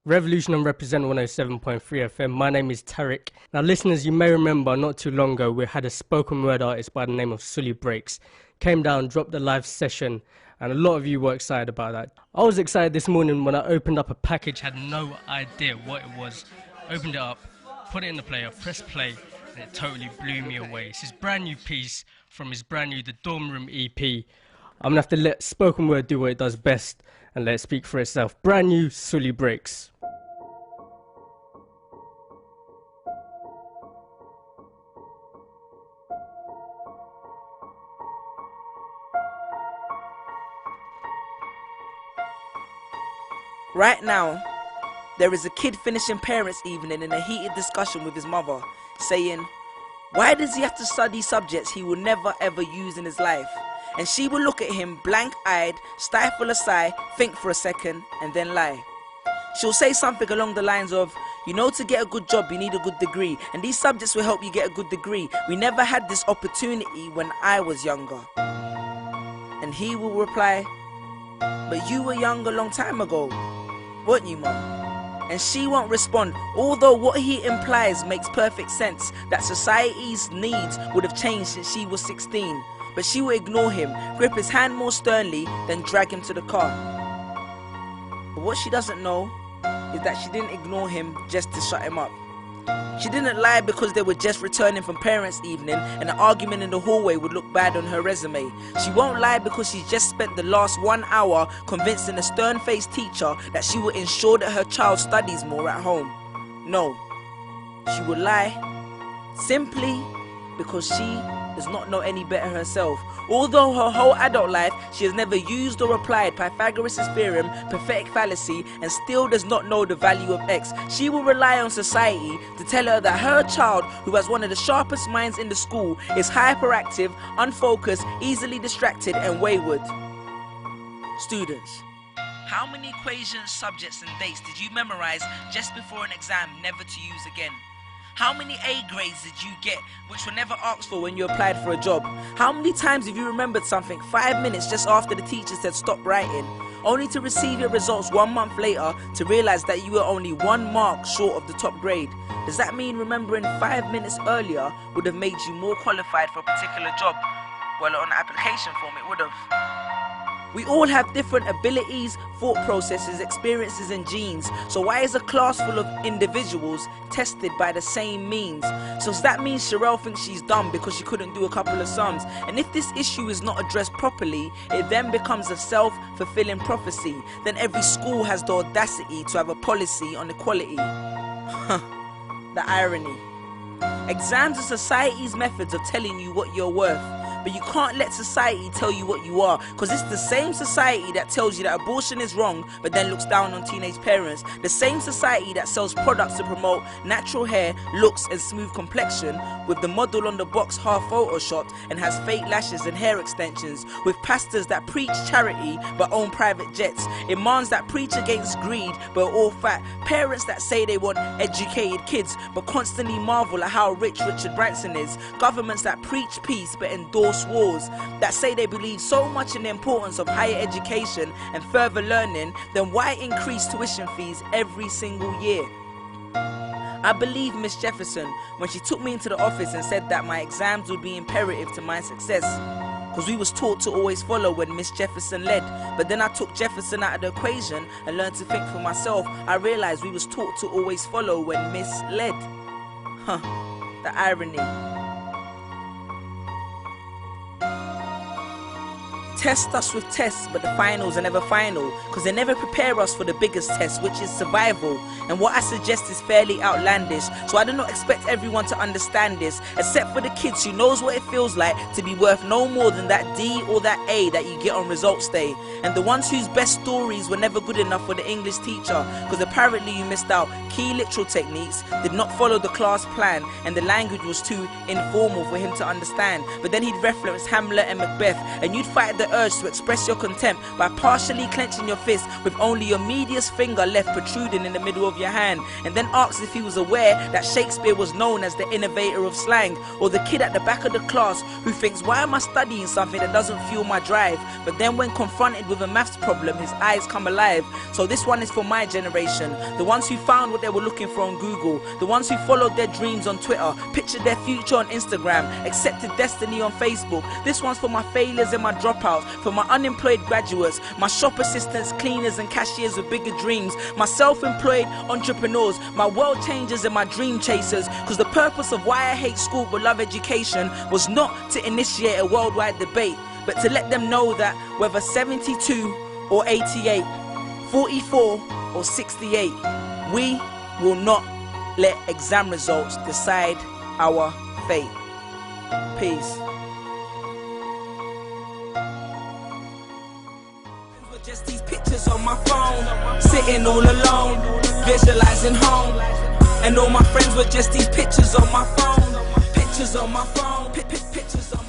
Revolution and Represent 107.3 FM. My name is Tariq. Now, listeners, you may remember not too long ago we had a spoken word artist by the name of Sully Breaks. Came down, dropped a live session, and a lot of you were excited about that. I was excited this morning when I opened up a package, had no idea what it was. Opened it up, put it in the player, pressed play, and it totally blew me away. It's his brand new piece from his brand new The Dorm Room EP. I'm gonna have to let spoken word do what it does best and let it speak for itself. Brand new Sully Breaks. Right now, there is a kid finishing parents' evening in a heated discussion with his mother, saying, why does he have to study subjects he will never ever use in his life? And she will look at him blank-eyed, stifle a sigh, think for a second, and then lie. She'll say something along the lines of, you know, to get a good job you need a good degree, and these subjects will help you get a good degree. We never had this opportunity when I was younger. And he will reply, but you were young a long time ago, weren't you, Mum? And she won't respond, although what he implies makes perfect sense, that society's needs would have changed since she was 16. But she will ignore him, grip his hand more sternly, then drag him to the car. But what she doesn't know is that she didn't ignore him just to shut him up. She didn't lie because they were just returning from parents' evening and an argument in the hallway would look bad on her resume. She won't lie because she's just spent the last 1 hour convincing a stern-faced teacher that she will ensure that her child studies more at home. No, she will lie simply because she does not know any better herself. Although her whole adult life she has never used or applied Pythagoras' theorem, pathetic fallacy, and still does not know the value of x, she will rely on society to tell her that her child, who has one of the sharpest minds in the school, is hyperactive, unfocused, easily distracted, and wayward. Students, how many equations, subjects, and dates did you memorize just before an exam never to use again? How many A grades did you get which were never asked for when you applied for a job? How many times have you remembered something 5 minutes just after the teacher said stop writing, only to receive your results 1 month later to realize that you were only 1 mark short of the top grade? Does that mean remembering 5 minutes earlier would have made you more qualified for a particular job? Well, on the application form it would have. We all have different abilities, thought processes, experiences and genes. So why is a class full of individuals tested by the same means? So does that mean Sherelle thinks she's dumb because she couldn't do a couple of sums? And if this issue is not addressed properly, it then becomes a self-fulfilling prophecy. Then every school has the audacity to have a policy on equality. The irony. Exams are society's methods of telling you what you're worth. But you can't let society tell you what you are, because it's the same society that tells you that abortion is wrong but then looks down on teenage parents. The same society that sells products to promote natural hair, looks and smooth complexion, with the model on the box half photoshopped and has fake lashes and hair extensions, with pastors that preach charity but own private jets, imams that preach against greed but are all fat, parents that say they want educated kids but constantly marvel at how rich Richard Branson is, governments that preach peace but endorse wars, that say they believe so much in the importance of higher education and further learning, then why increase tuition fees every single year? I believe Miss Jefferson when she took me into the office and said that my exams would be imperative to my success, because we was taught to always follow when Miss Jefferson led. But then I took Jefferson out of the equation and learned to think for myself. I realized we was taught to always follow when Miss led. The irony. Test us with tests, but the finals are never final, because they never prepare us for the biggest test, which is survival. And what I suggest is fairly outlandish, so I do not expect everyone to understand this, except for the kids who knows what it feels like to be worth no more than that D or that A that you get on results day, and the ones whose best stories were never good enough for the English teacher, because apparently you missed out key literal techniques, did not follow the class plan, and the language was too informal for him to understand. But then he'd reference Hamlet and Macbeth, and you'd fight the urge to express your contempt by partially clenching your fist with only your medius finger left protruding in the middle of your hand, and then asks if he was aware that Shakespeare was known as the innovator of slang, or the kid at the back of the class who thinks, why am I studying something that doesn't fuel my drive? But then when confronted with a maths problem, his eyes come alive. So this one is for my generation, the ones who found what they were looking for on Google, the ones who followed their dreams on Twitter, pictured their future on Instagram, accepted destiny on Facebook. This one's for my failures and my dropouts, for my unemployed graduates, my shop assistants, cleaners and cashiers with bigger dreams, my self-employed entrepreneurs, my world changers and my dream chasers. Because the purpose of why I hate school but love education was not to initiate a worldwide debate, but to let them know that whether 72 or 88, 44 or 68, we will not let exam results decide our fate. Peace. Just these pictures on my phone, sitting all alone, visualizing home. And all my friends were just these pictures on my phone, pictures on my phone, pictures on